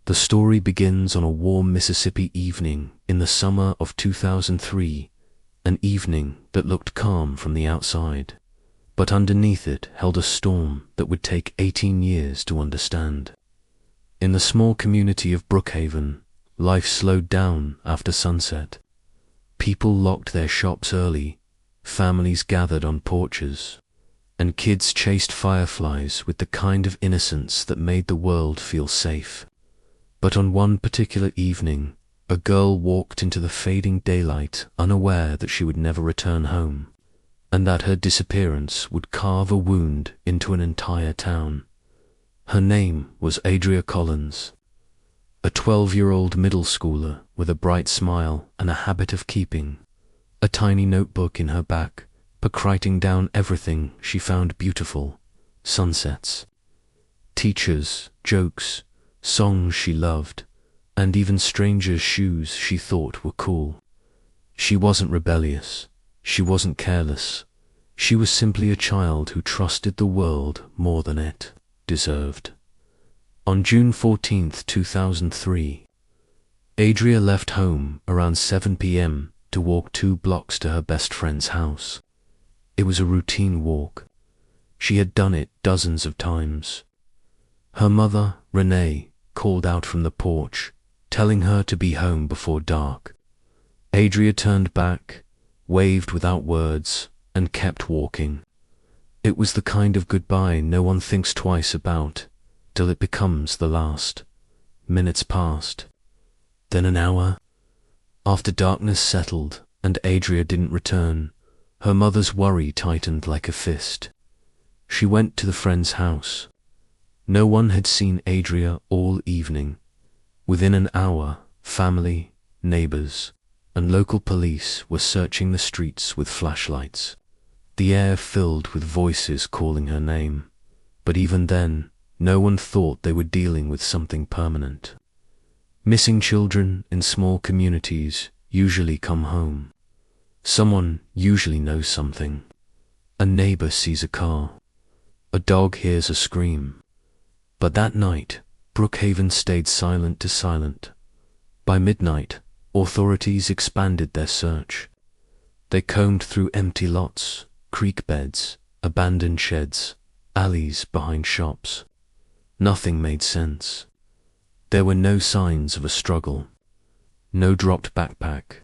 The story begins on a warm Mississippi evening in the summer of 2003, an evening that looked calm from the outside, but underneath it held a storm that would take 18 years to understand. In the small community of Brookhaven, life slowed down after sunset. People locked their shops early, families gathered on porches, and kids chased fireflies with the kind of innocence that made the world feel safe. But on one particular evening, a girl walked into the fading daylight unaware that she would never return home, and that her disappearance would carve a wound into an entire town. Her name was Adria Collins, a 12-year-old middle schooler with a bright smile and a habit of keeping a tiny notebook in her back, writing down everything she found beautiful: sunsets, teachers, jokes, songs she loved, and even strangers' shoes she thought were cool. She wasn't rebellious, she wasn't careless, she was simply a child who trusted the world more than it deserved. On June 14, 2003, Adria left home around 7 p.m. to walk 2 blocks to her best friend's house. It was a routine walk. She had done it dozens of times. Her mother, Renee, called out from the porch, telling her to be home before dark. Adria turned back, waved without words, and kept walking. It was the kind of goodbye no one thinks twice about, till it becomes the last. Minutes passed, then an hour. After darkness settled and Adria didn't return, her mother's worry tightened like a fist. She went to the friend's house. No one had seen Adria all evening. Within an hour, family, neighbors, and local police were searching the streets with flashlights. The air filled with voices calling her name, but even then, no one thought they were dealing with something permanent. Missing children in small communities usually come home. Someone usually knows something. A neighbor sees a car. A dog hears a scream. But that night, Brookhaven stayed silent to silent. By midnight, authorities expanded their search. They combed through empty lots, creek beds, abandoned sheds, alleys behind shops. Nothing made sense. There were no signs of a struggle. No dropped backpack.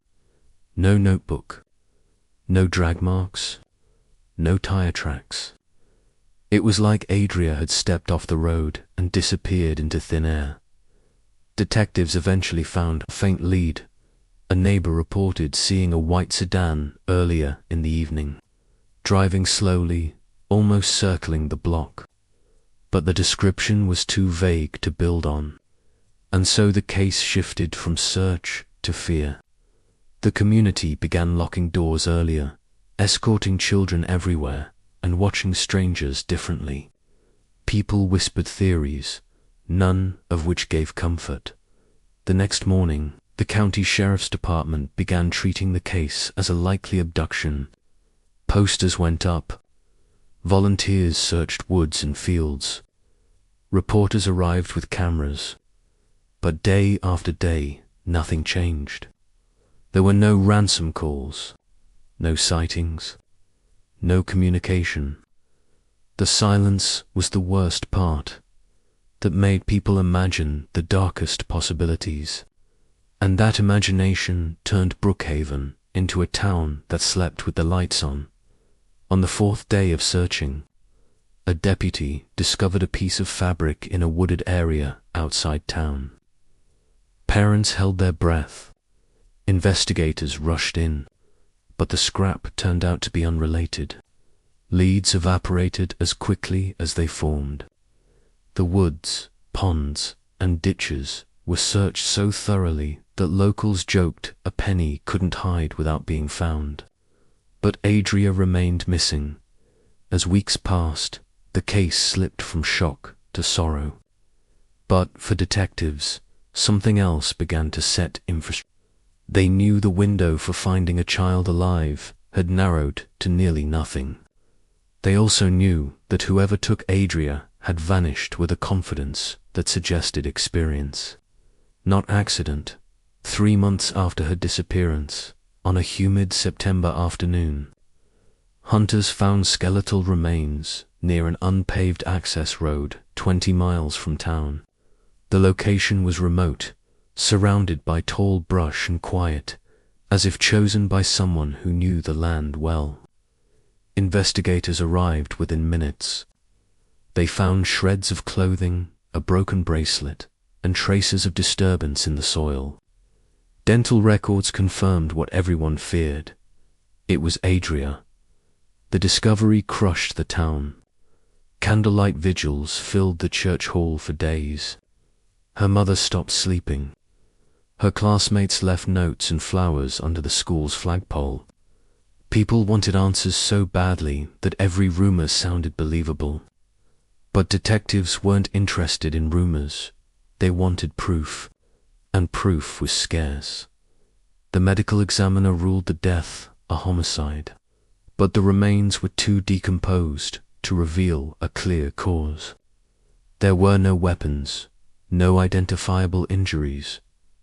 No notebook. No drag marks. No tire tracks. It was like Adria had stepped off the road and disappeared into thin air. Detectives eventually found a faint lead. A neighbor reported seeing a white sedan earlier in the evening, driving slowly, almost circling the block. But the description was too vague to build on, and so the case shifted from search to fear. The community began locking doors earlier, escorting children everywhere, and watching strangers differently. People whispered theories, none of which gave comfort. The next morning, the county sheriff's department began treating the case as a likely abduction. Posters went up. Volunteers searched woods and fields. Reporters arrived with cameras. But day after day, nothing changed. There were no ransom calls, no sightings, no communication. The silence was the worst part, that made people imagine the darkest possibilities. And that imagination turned Brookhaven into a town that slept with the lights on. On the 4th day of searching, a deputy discovered a piece of fabric in a wooded area outside town. Parents held their breath. Investigators rushed in, but the scrap turned out to be unrelated. Leads evaporated as quickly as they formed. The woods, ponds, and ditches were searched so thoroughly that locals joked a penny couldn't hide without being found. But Adria remained missing. As weeks passed, the case slipped from shock to sorrow. But for detectives, something else began to set infrastructure. They knew the window for finding a child alive had narrowed to nearly nothing. They also knew that whoever took Adria had vanished with a confidence that suggested experience. Not accident. 3 months after her disappearance, on a humid September afternoon, hunters found skeletal remains near an unpaved access road 20 miles from town. The location was remote, surrounded by tall brush and quiet, as if chosen by someone who knew the land well. Investigators arrived within minutes. They found shreds of clothing, a broken bracelet, and traces of disturbance in the soil. Dental records confirmed what everyone feared. It was Adria. The discovery crushed the town. Candlelight vigils filled the church hall for days. Her mother stopped sleeping. Her classmates left notes and flowers under the school's flagpole. People wanted answers so badly that every rumor sounded believable. But detectives weren't interested in rumors. They wanted proof, and proof was scarce. The medical examiner ruled the death a homicide, but the remains were too decomposed to reveal a clear cause. There were no weapons, no identifiable injuries,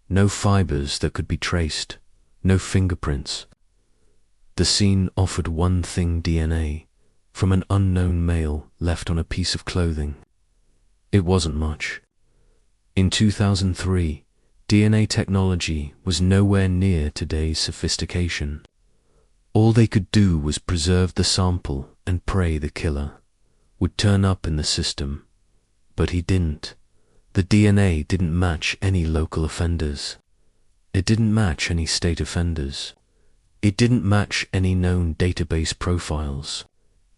no fibers that could be traced, no fingerprints. The scene offered one thing: DNA from an unknown male left on a piece of clothing. It wasn't much. In 2003, DNA technology was nowhere near today's sophistication. All they could do was preserve the sample and pray the killer would turn up in the system. But he didn't. The DNA didn't match any local offenders. It didn't match any state offenders. It didn't match any known database profiles.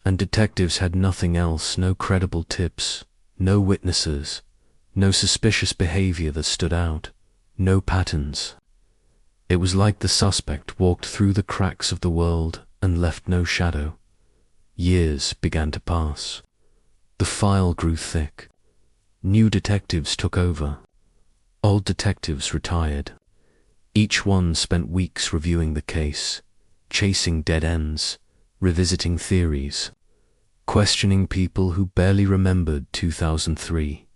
And detectives had nothing else, no credible tips, no witnesses, no suspicious behavior that stood out, no patterns. It was like the suspect walked through the cracks of the world and left no shadow. Years began to pass. The file grew thick. New detectives took over. Old detectives retired. Each one spent weeks reviewing the case, chasing dead ends, revisiting theories, questioning people who barely remembered 2003.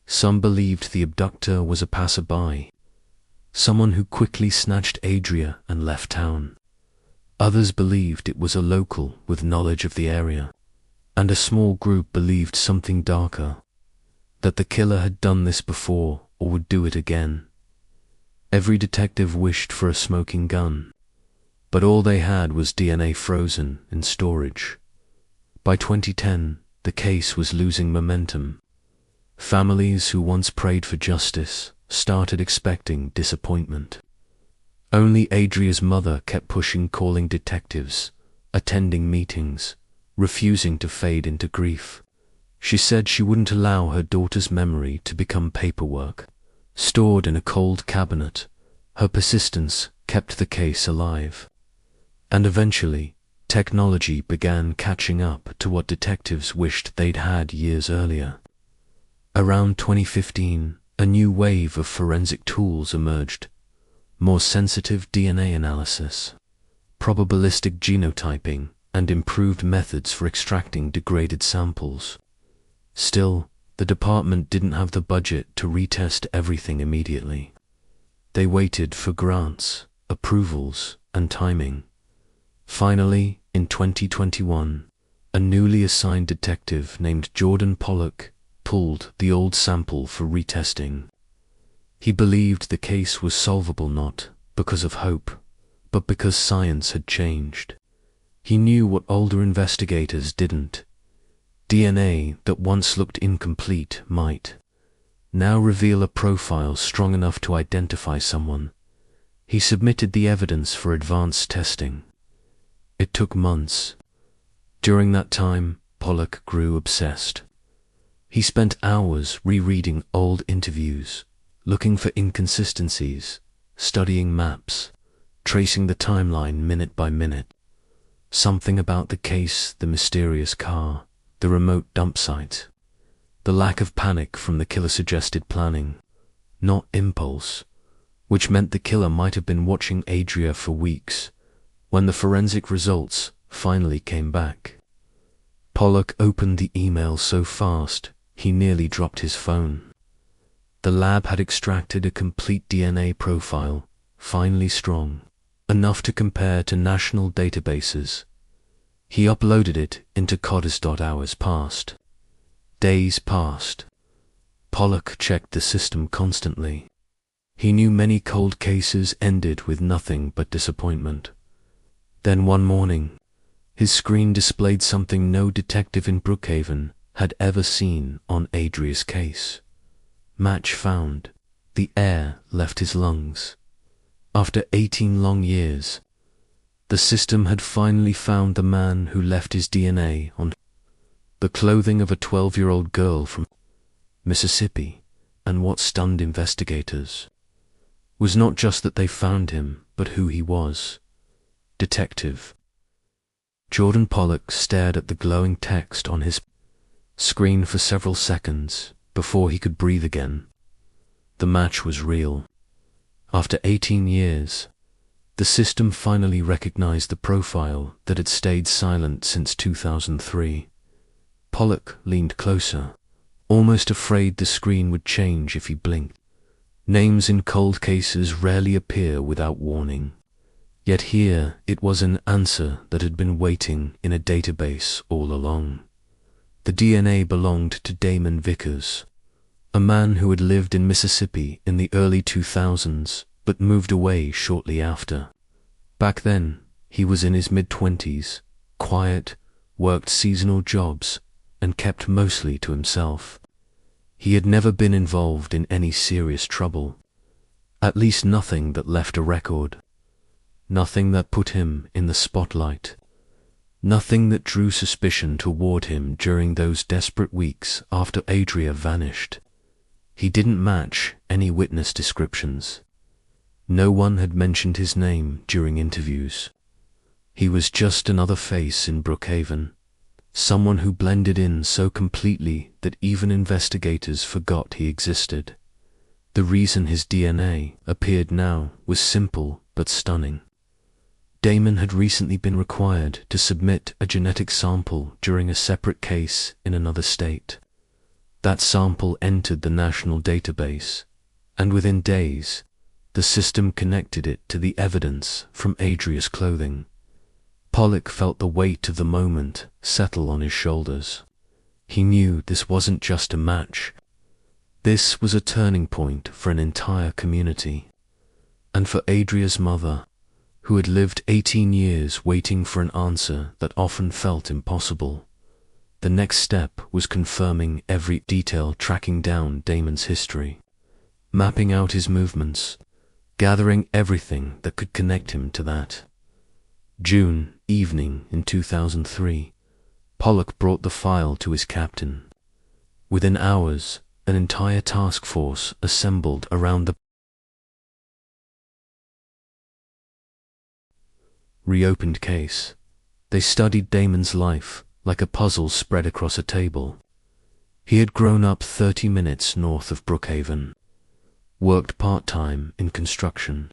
Some believed the abductor was a passerby, someone who quickly snatched Adria and left town. Others believed it was a local with knowledge of the area, and a small group believed something darker, that the killer had done this before or would do it again. Every detective wished for a smoking gun, but all they had was DNA frozen in storage. By 2010, the case was losing momentum. Families who once prayed for justice started expecting disappointment. Only Adria's mother kept pushing, calling detectives, attending meetings, refusing to fade into grief. She said she wouldn't allow her daughter's memory to become paperwork, stored in a cold cabinet. Her persistence kept the case alive. And eventually, technology began catching up to what detectives wished they'd had years earlier. Around 2015, a new wave of forensic tools emerged: more sensitive DNA analysis, probabilistic genotyping, and improved methods for extracting degraded samples. Still, the department didn't have the budget to retest everything immediately. They waited for grants, approvals, and timing. Finally, in 2021, a newly assigned detective named Jordan Pollock pulled the old sample for retesting. He believed the case was solvable not because of hope, but because science had changed. He knew what older investigators didn't. DNA that once looked incomplete might now reveal a profile strong enough to identify someone. He submitted the evidence for advanced testing. It took months. During that time, Pollock grew obsessed. He spent hours rereading old interviews, looking for inconsistencies, studying maps, tracing the timeline minute by minute. Something about the case, the mysterious car, the remote dump site, the lack of panic from the killer suggested planning, not impulse, which meant the killer might have been watching Adria for weeks. When the forensic results finally came back, Pollock opened the email so fast he nearly dropped his phone. The lab had extracted a complete DNA profile, finely strong, enough to compare to national databases. He uploaded it into Codis. Hours passed. Days passed. Pollock checked the system constantly. He knew many cold cases ended with nothing but disappointment. Then one morning, his screen displayed something no detective in Brookhaven had ever seen on Adria's case. Match found. The air left his lungs. After 18 long years, the system had finally found the man who left his DNA on the clothing of a 12-year-old girl from Mississippi. And what stunned investigators was not just that they found him, but who he was. Detective Jordan Pollock stared at the glowing text on his screen for several seconds before he could breathe again. The match was real. After 18 years, the system finally recognized the profile that had stayed silent since 2003. Pollock leaned closer, almost afraid the screen would change if he blinked. Names in cold cases rarely appear without warning. Yet here it was an answer that had been waiting in a database all along. The DNA belonged to Damon Vickers, a man who had lived in Mississippi in the early 2000s but moved away shortly after. Back then, he was in his mid-20s, quiet, worked seasonal jobs, and kept mostly to himself. He had never been involved in any serious trouble, at least nothing that left a record, nothing that put him in the spotlight, nothing that drew suspicion toward him during those desperate weeks after Adria vanished. He didn't match any witness descriptions. No one had mentioned his name during interviews. He was just another face in Brookhaven, someone who blended in so completely that even investigators forgot he existed. The reason his DNA appeared now was simple but stunning. Damon had recently been required to submit a genetic sample during a separate case in another state. That sample entered the national database, and within days, the system connected it to the evidence from Adria's clothing. Pollock felt the weight of the moment settle on his shoulders. He knew this wasn't just a match. This was a turning point for an entire community. And for Adria's mother, who had lived 18 years waiting for an answer that often felt impossible. The next step was confirming every detail, tracking down Damon's history, mapping out his movements, gathering everything that could connect him to that. June evening in 2003, Pollock brought the file to his captain. Within hours, an entire task force assembled around the reopened case. They studied Damon's life like a puzzle spread across a table. He had grown up 30 minutes north of Brookhaven, worked part-time in construction,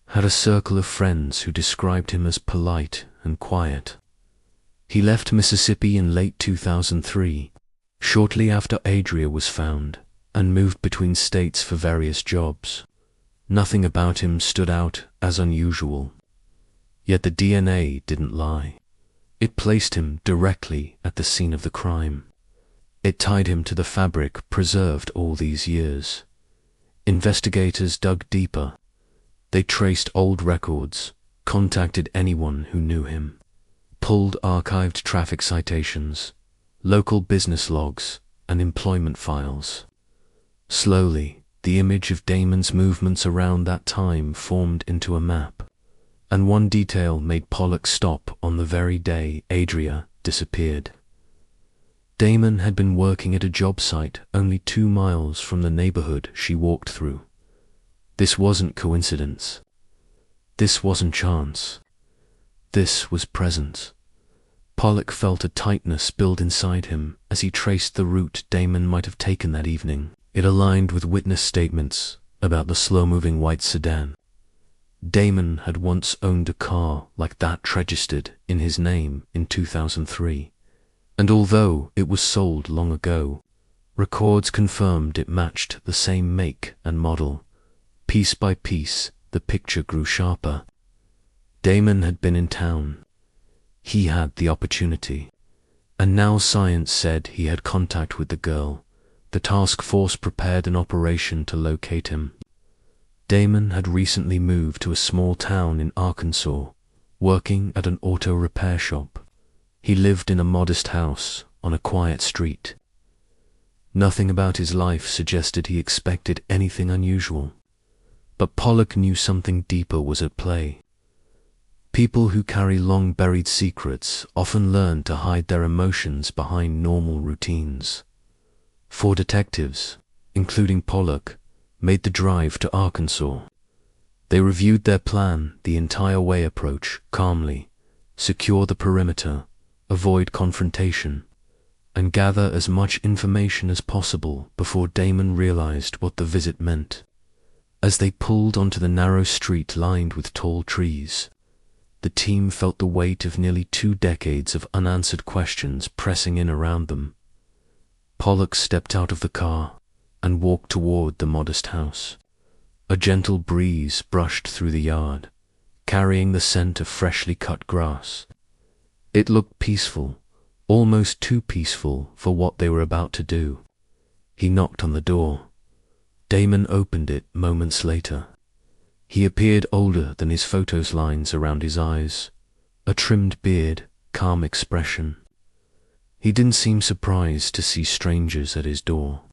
had a circle of friends who described him as polite and quiet. He left Mississippi in late 2003, shortly after Adria was found, and moved between states for various jobs. Nothing about him stood out as unusual. Yet the DNA didn't lie. It placed him directly at the scene of the crime. It tied him to the fabric preserved all these years. Investigators dug deeper. They traced old records, contacted anyone who knew him, pulled archived traffic citations, local business logs, and employment files. Slowly, the image of Damon's movements around that time formed into a map. And one detail made Pollock stop on the very day Adria disappeared. Damon had been working at a job site only 2 miles from the neighborhood she walked through. This wasn't coincidence. This wasn't chance. This was presence. Pollock felt a tightness build inside him as he traced the route Damon might have taken that evening. It aligned with witness statements about the slow-moving white sedan. Damon had once owned a car like that registered in his name in 2003, and although it was sold long ago, Records confirmed it matched the same make and model. Piece by piece, the picture grew sharper. Damon had been in town. He had the opportunity. And now science said he had contact with the girl. The task force prepared an operation to locate him. Damon had recently moved to a small town in Arkansas, working at an auto repair shop. He lived in a modest house on a quiet street. Nothing about his life suggested he expected anything unusual. But Pollock knew something deeper was at play. People who carry long-buried secrets often learn to hide their emotions behind normal routines. 4 detectives, including Pollock, made the drive to Arkansas. They reviewed their plan the entire way: approach calmly, secure the perimeter, avoid confrontation, and gather as much information as possible before Damon realized what the visit meant. As they pulled onto the narrow street lined with tall trees, the team felt the weight of nearly 2 decades of unanswered questions pressing in around them. Pollock stepped out of the car and walked toward the modest house. A gentle breeze brushed through the yard, carrying the scent of freshly cut grass. It looked peaceful, almost too peaceful for what they were about to do. He knocked on the door. Damon opened it moments later. He appeared older than his photos, lines around his eyes, a trimmed beard, calm expression. He didn't seem surprised to see strangers at his door.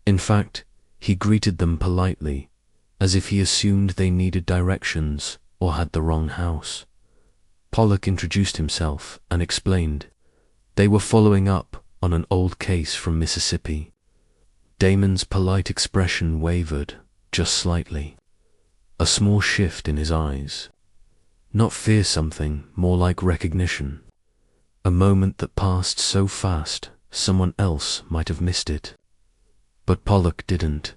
In fact, he greeted them politely, as if he assumed they needed directions or had the wrong house. Pollock introduced himself and explained they were following up on an old case from Mississippi. Damon's polite expression wavered just slightly, a small shift in his eyes. Not fear something, more like recognition. A moment that passed so fast someone else might have missed it. But Pollock didn't.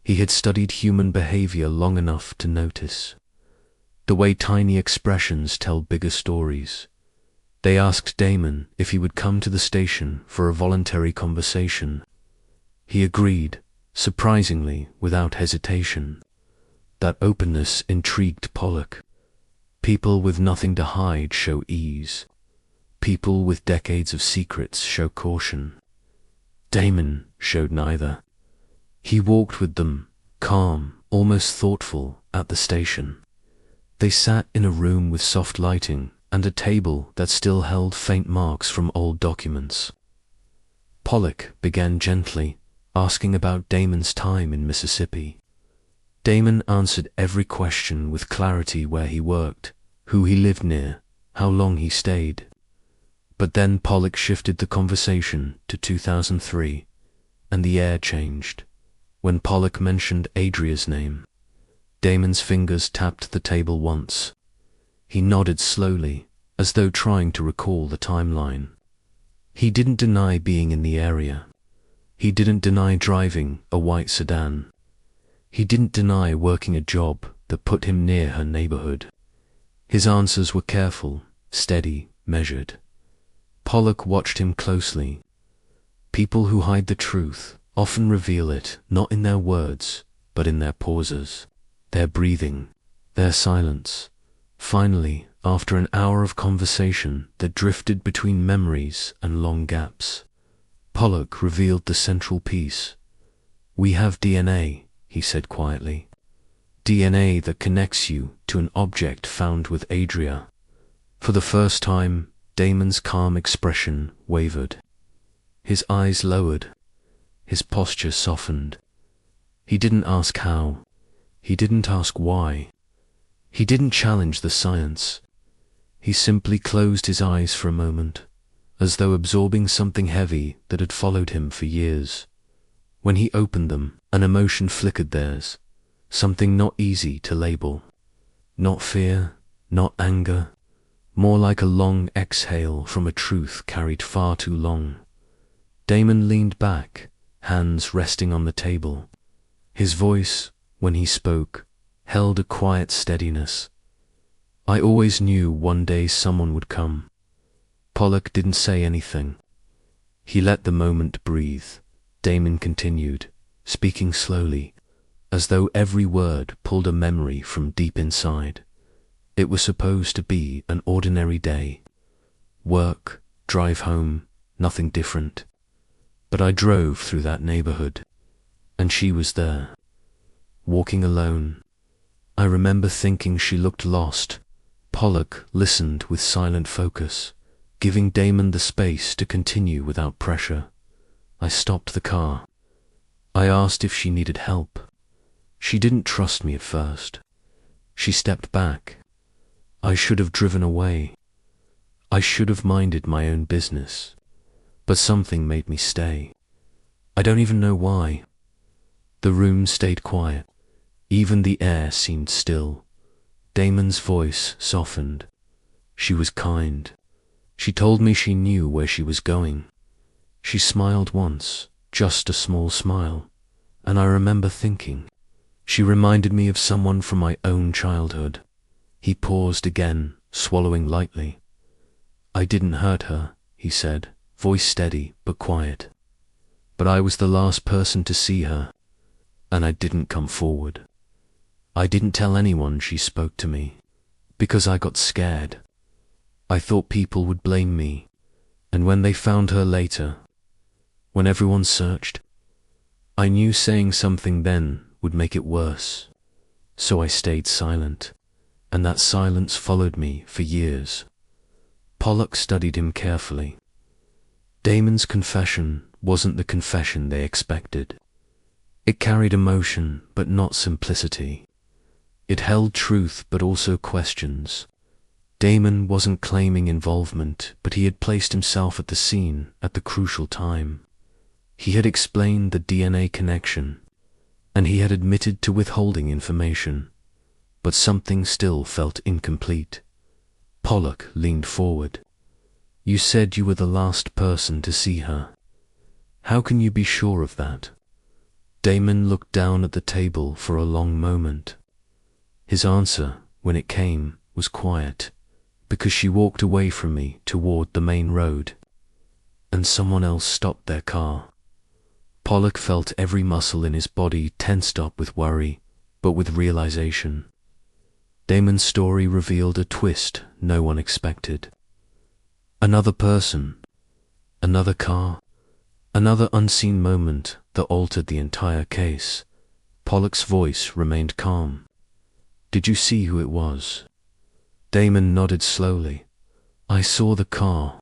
He had studied human behavior long enough to notice the way tiny expressions tell bigger stories. They asked Damon if he would come to the station for a voluntary conversation. He agreed, surprisingly without hesitation. That openness intrigued Pollock. People with nothing to hide show ease. People with decades of secrets show caution. Damon showed neither. He walked with them, calm, almost thoughtful, at the station. They sat in a room with soft lighting and a table that still held faint marks from old documents. Pollock began gently, asking about Damon's time in Mississippi. Damon answered every question with clarity: where he worked, who he lived near, how long he stayed. But then Pollock shifted the conversation to 2003, and the air changed. When Pollock mentioned Adria's name, Damon's fingers tapped the table once. He nodded slowly, as though trying to recall the timeline. He didn't deny being in the area. He didn't deny driving a white sedan. He didn't deny working a job that put him near her neighborhood. His answers were careful, steady, measured. Pollock watched him closely. People who hide the truth often reveal it not in their words, but in their pauses, their breathing, their silence. Finally, after an hour of conversation that drifted between memories and long gaps, Pollock revealed the central piece. "We have DNA," he said quietly. "DNA that connects you to an object found with Adria." For the first time, Damon's calm expression wavered. His eyes lowered. His posture softened. He didn't ask how. He didn't ask why. He didn't challenge the science. He simply closed his eyes for a moment, as though absorbing something heavy that had followed him for years. When he opened them, an emotion flickered theirs, something not easy to label. Not fear, not anger, more like a long exhale from a truth carried far too long. Damon leaned back, hands resting on the table. His voice, when he spoke, held a quiet steadiness. "I always knew one day someone would come." Pollock didn't say anything. He let the moment breathe. Damon continued, speaking slowly, as though every word pulled a memory from deep inside. It was supposed to be an ordinary day. Work, drive home, nothing different. But I drove through that neighborhood, and she was there, walking alone. I remember thinking she looked lost. Pollock listened with silent focus, giving Damon the space to continue without pressure. I stopped the car. I asked if she needed help. She didn't trust me at first. She stepped back. I should have driven away. I should have minded my own business. But something made me stay. I don't even know why. The room stayed quiet. Even the air seemed still. Damon's voice softened. She was kind. She told me she knew where she was going. She smiled once, just a small smile, and I remember thinking, she reminded me of someone from my own childhood. He paused again, swallowing lightly. I didn't hurt her, he said, voice steady but quiet. But I was the last person to see her, and I didn't come forward. I didn't tell anyone she spoke to me, because I got scared. I thought people would blame me, and when they found her later, when everyone searched, I knew saying something then would make it worse. So I stayed silent, and that silence followed me for years. Pollock studied him carefully. Damon's confession wasn't the confession they expected. It carried emotion, but not simplicity. It held truth, but also questions. Damon wasn't claiming involvement, but he had placed himself at the scene at the crucial time. He had explained the DNA connection, and he had admitted to withholding information, but something still felt incomplete. Pollock leaned forward. You said you were the last person to see her. How can you be sure of that? Damon looked down at the table for a long moment. His answer, when it came, was quiet, because she walked away from me toward the main road, and someone else stopped their car. Pollock felt every muscle in his body tensed up with worry, but with realization. Damon's story revealed a twist no one expected. Another person, another car, another unseen moment that altered the entire case. Pollock's voice remained calm. Did you see who it was? Damon nodded slowly. I saw the car.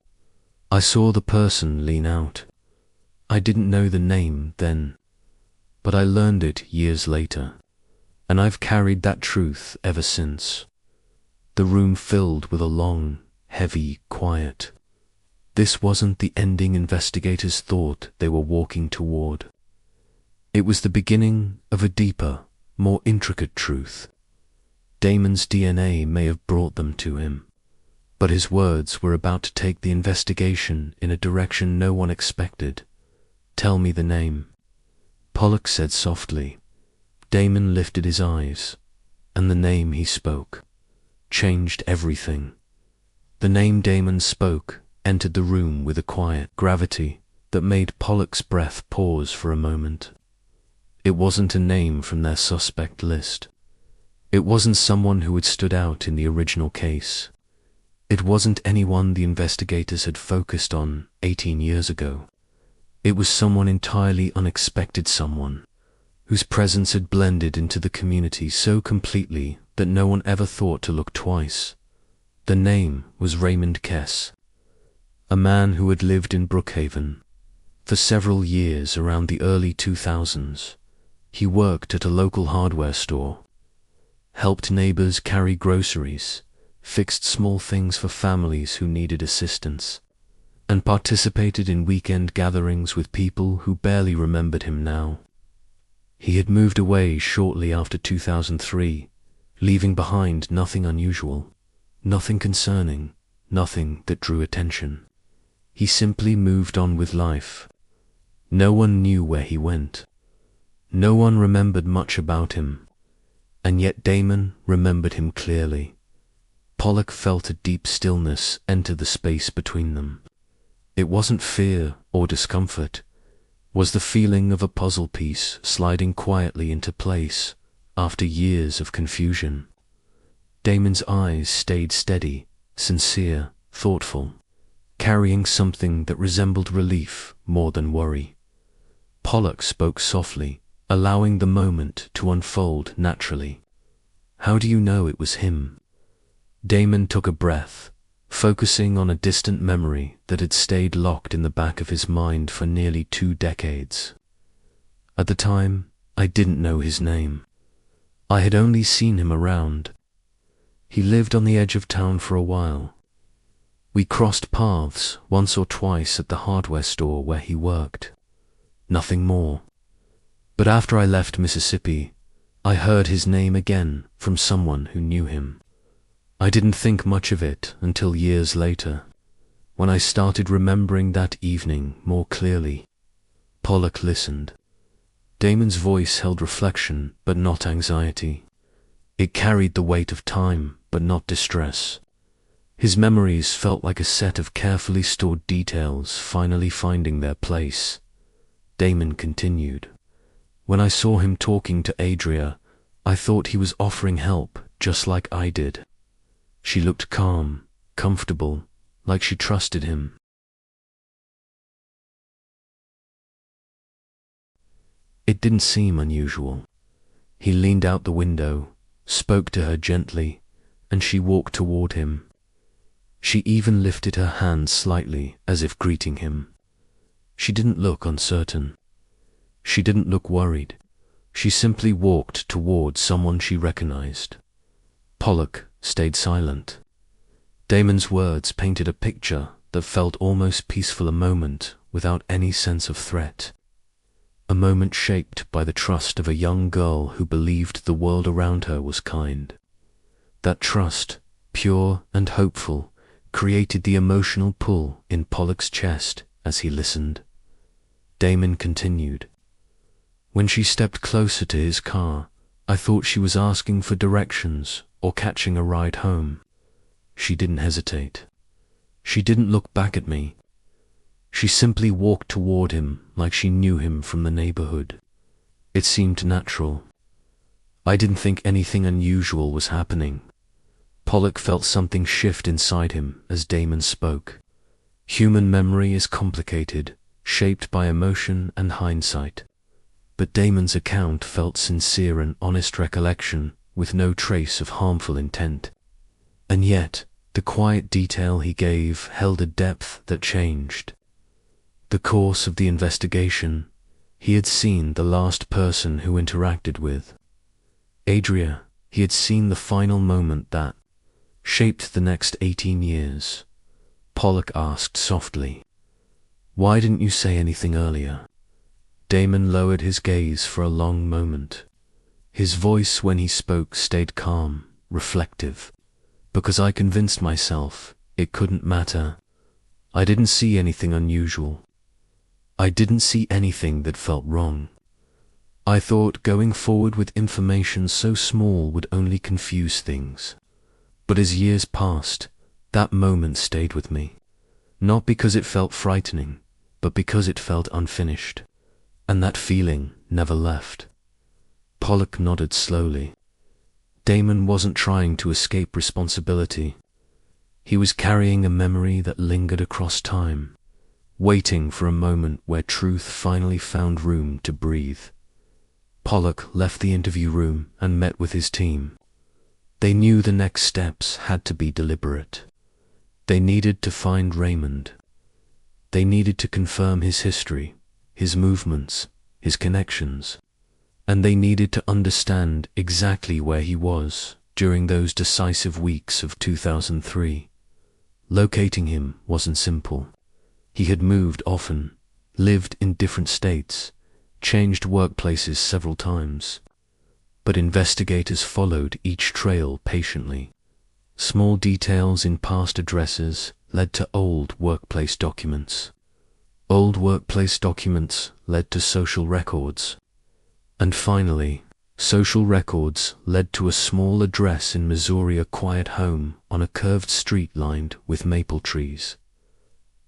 I saw the person lean out. I didn't know the name then, but I learned it years later, and I've carried that truth ever since. The room filled with a long, heavy quiet. This wasn't the ending investigators thought they were walking toward. It was the beginning of a deeper, more intricate truth. Damon's DNA may have brought them to him, but his words were about to take the investigation in a direction no one expected. Tell me the name. Pollock said softly. Damon lifted his eyes, and the name he spoke changed everything. The name Damon spoke entered the room with a quiet gravity that made Pollock's breath pause for a moment. It wasn't a name from their suspect list. It wasn't someone who had stood out in the original case. It wasn't anyone the investigators had focused on 18 years ago. It was someone entirely unexpected, someone whose presence had blended into the community so completely that no one ever thought to look twice. The name was Raymond Kess, a man who had lived in Brookhaven for several years around the early 2000s. He worked at a local hardware store, helped neighbors carry groceries, fixed small things for families who needed assistance, and participated in weekend gatherings with people who barely remembered him now. He had moved away shortly after 2003, leaving behind nothing unusual, nothing concerning, nothing that drew attention. He simply moved on with life. No one knew where he went. No one remembered much about him, and yet Damon remembered him clearly. Pollock felt a deep stillness enter the space between them. It wasn't fear or discomfort, was the feeling of a puzzle piece sliding quietly into place after years of confusion. Damon's eyes stayed steady, sincere, thoughtful, carrying something that resembled relief more than worry. Pollock spoke softly, allowing the moment to unfold naturally. "How do you know it was him?" Damon took a breath, focusing on a distant memory that had stayed locked in the back of his mind for nearly 2 decades. "At the time, I didn't know his name. I had only seen him around. He lived on the edge of town for a while. We crossed paths once or twice at the hardware store where he worked. Nothing more. But after I left Mississippi, I heard his name again from someone who knew him. I didn't think much of it until years later, when I started remembering that evening more clearly." Pollock listened. Damon's voice held reflection but not anxiety. It carried the weight of time but not distress. His memories felt like a set of carefully stored details finally finding their place. Damon continued. "When I saw him talking to Adria, I thought he was offering help just like I did. She looked calm, comfortable, like she trusted him. It didn't seem unusual. He leaned out the window, spoke to her gently, and she walked toward him. She even lifted her hand slightly as if greeting him. She didn't look uncertain. She didn't look worried. She simply walked toward someone she recognized. Pollock stayed silent. Damon's words painted a picture that felt almost peaceful, a moment without any sense of threat. A moment shaped by the trust of a young girl who believed the world around her was kind. That trust, pure and hopeful, created the emotional pull in Pollock's chest as he listened. Damon continued. "When she stepped closer to his car, I thought she was asking for directions or catching a ride home. She didn't hesitate. She didn't look back at me. She simply walked toward him like she knew him from the neighborhood. It seemed natural. I didn't think anything unusual was happening." Pollock felt something shift inside him as Damon spoke. Human memory is complicated, shaped by emotion and hindsight. But Damon's account felt sincere and honest recollection, with no trace of harmful intent. And yet, the quiet detail he gave held a depth that changed. The course of the investigation, he had seen the last person who interacted with Adria. He had seen the final moment that shaped the next 18 years. Pollock asked softly, "Why didn't you say anything earlier?" Damon lowered his gaze for a long moment. His voice when he spoke stayed calm, reflective. "Because I convinced myself it couldn't matter. I didn't see anything unusual. I didn't see anything that felt wrong. I thought going forward with information so small would only confuse things. But as years passed, that moment stayed with me. Not because it felt frightening, but because it felt unfinished. And that feeling never left." Pollock nodded slowly. Damon wasn't trying to escape responsibility. He was carrying a memory that lingered across time, waiting for a moment where truth finally found room to breathe. Pollock left the interview room and met with his team. They knew the next steps had to be deliberate. They needed to find Raymond. They needed to confirm his history, his movements, his connections. And they needed to understand exactly where he was during those decisive weeks of 2003. Locating him wasn't simple. He had moved often, lived in different states, changed workplaces several times. But investigators followed each trail patiently. Small details in past addresses led to old workplace documents. Old workplace documents led to social records. And finally, social records led to a small address in Missouri, a quiet home on a curved street lined with maple trees.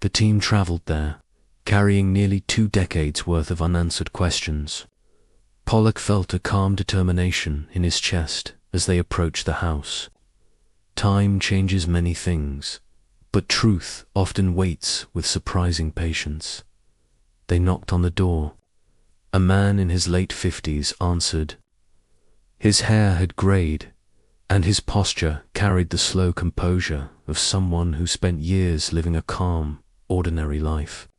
The team traveled there, carrying nearly 2 decades worth of unanswered questions. Pollock felt a calm determination in his chest as they approached the house. Time changes many things, but truth often waits with surprising patience. They knocked on the door. A man in his late 50s answered. His hair had grayed, and his posture carried the slow composure of someone who spent years living a calm, ordinary life.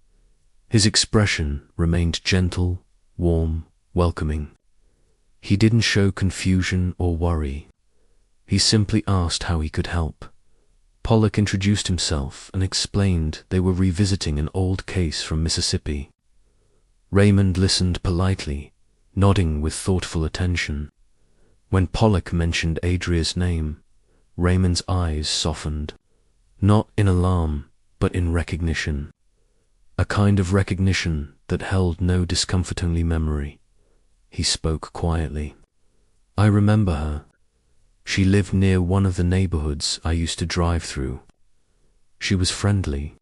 His expression remained gentle, warm, welcoming. He didn't show confusion or worry. He simply asked how he could help. Pollock introduced himself and explained they were revisiting an old case from Mississippi. Raymond listened politely, nodding with thoughtful attention. When Pollock mentioned Adria's name, Raymond's eyes softened, not in alarm, but in recognition. A kind of recognition that held no discomfortingly memory. He spoke quietly. I remember her. She lived near one of the neighborhoods I used to drive through. She was friendly,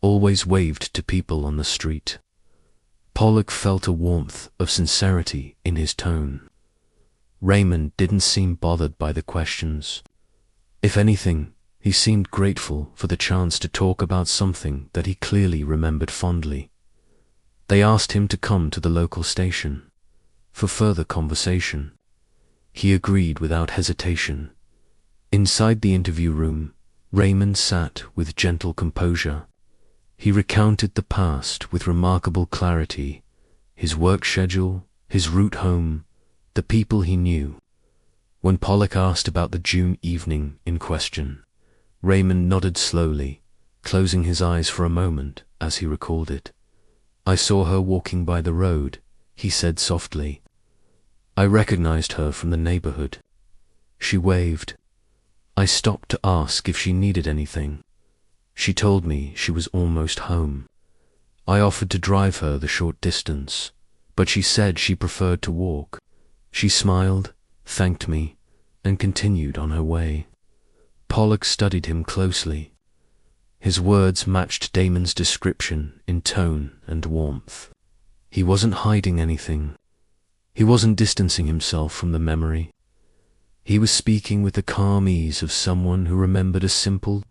always waved to people on the street. Pollock felt a warmth of sincerity in his tone. Raymond didn't seem bothered by the questions. If anything, he seemed grateful for the chance to talk about something that he clearly remembered fondly. They asked him to come to the local station for further conversation. He agreed without hesitation. Inside the interview room, Raymond sat with gentle composure. He recounted the past with remarkable clarity, his work schedule, his route home, the people he knew. When Pollock asked about the June evening in question, Raymond nodded slowly, closing his eyes for a moment as he recalled it. I saw her walking by the road, he said softly. I recognized her from the neighborhood. She waved. I stopped to ask if she needed anything. She told me she was almost home. I offered to drive her the short distance, but she said she preferred to walk. She smiled, thanked me, and continued on her way. Pollock studied him closely. His words matched Damon's description in tone and warmth. He wasn't hiding anything. He wasn't distancing himself from the memory. He was speaking with the calm ease of someone who remembered a simple,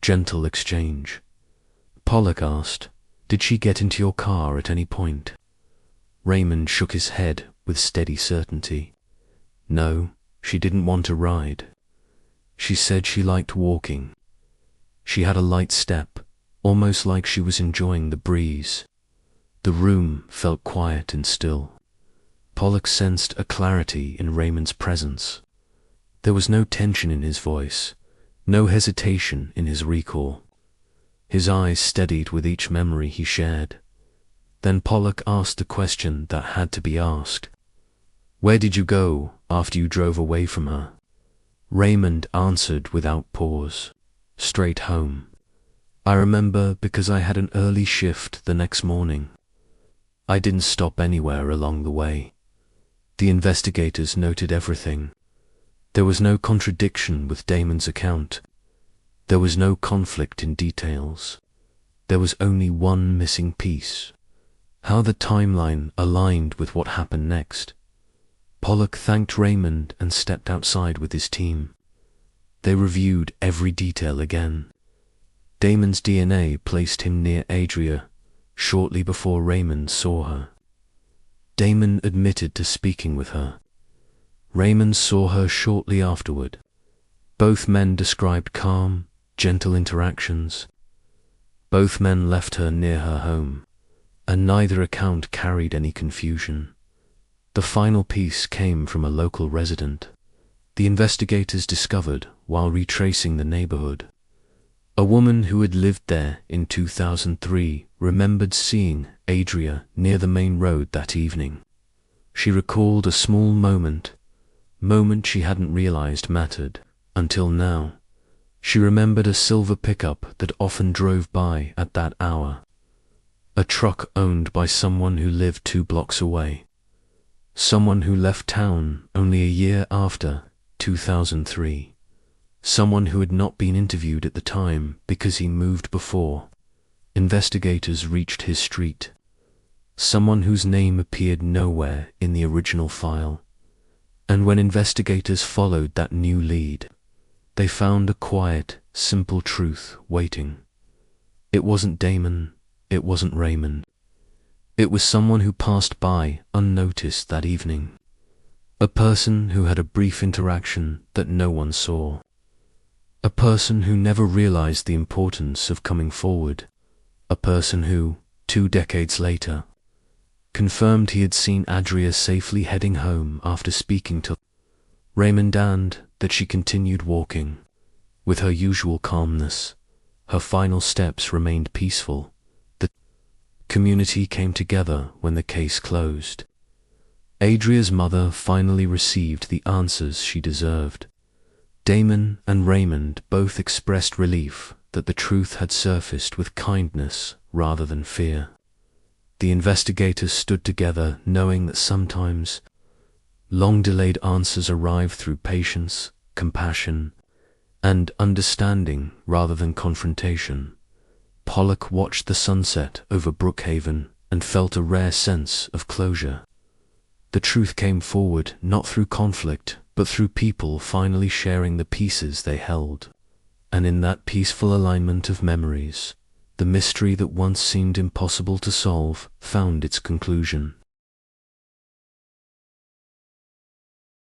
gentle exchange. Pollock asked, Did she get into your car at any point? Raymond shook his head with steady certainty. No, she didn't want to ride. She said she liked walking. She had a light step, almost like she was enjoying the breeze. The room felt quiet and still. Pollock sensed a clarity in Raymond's presence. There was no tension in his voice, no hesitation in his recall. His eyes steadied with each memory he shared. Then Pollock asked the question that had to be asked. Where did you go after you drove away from her? Raymond answered without pause. Straight home. I remember because I had an early shift the next morning. I didn't stop anywhere along the way. The investigators noted everything. There was no contradiction with Damon's account. There was no conflict in details. There was only one missing piece. How the timeline aligned with what happened next. Pollock thanked Raymond and stepped outside with his team. They reviewed every detail again. Damon's DNA placed him near Adria shortly before Raymond saw her. Damon admitted to speaking with her. Raymond saw her shortly afterward. Both men described calm, gentle interactions. Both men left her near her home, and neither account carried any confusion. The final piece came from a local resident. The investigators discovered while retracing the neighborhood. A woman who had lived there in 2003 remembered seeing Adria near the main road that evening. She recalled a small moment she hadn't realized mattered until now. She remembered a silver pickup that often drove by at that hour. A truck owned by someone who lived 2 blocks away. Someone who left town only a year after 2003. Someone who had not been interviewed at the time because he moved before. investigators reached his street, someone whose name appeared nowhere in the original file. And when investigators followed that new lead, they found a quiet, simple truth waiting. It wasn't Damon, it wasn't Raymond. It was someone who passed by unnoticed that evening. A person who had a brief interaction that no one saw. A person who never realized the importance of coming forward. A person who, 2 decades later, confirmed he had seen Adria safely heading home after speaking to Raymond, and that she continued walking with her usual calmness. Her final steps remained peaceful. The community came together when the case closed. Adria's mother finally received the answers she deserved. Damon and Raymond both expressed relief that the truth had surfaced with kindness rather than fear. The investigators stood together, knowing that sometimes long-delayed answers arrive through patience, compassion, and understanding rather than confrontation. Pollock watched the sunset over Brookhaven and felt a rare sense of closure. The truth came forward not through conflict, but through people finally sharing the pieces they held. And in that peaceful alignment of memories, the mystery that once seemed impossible to solve found its conclusion.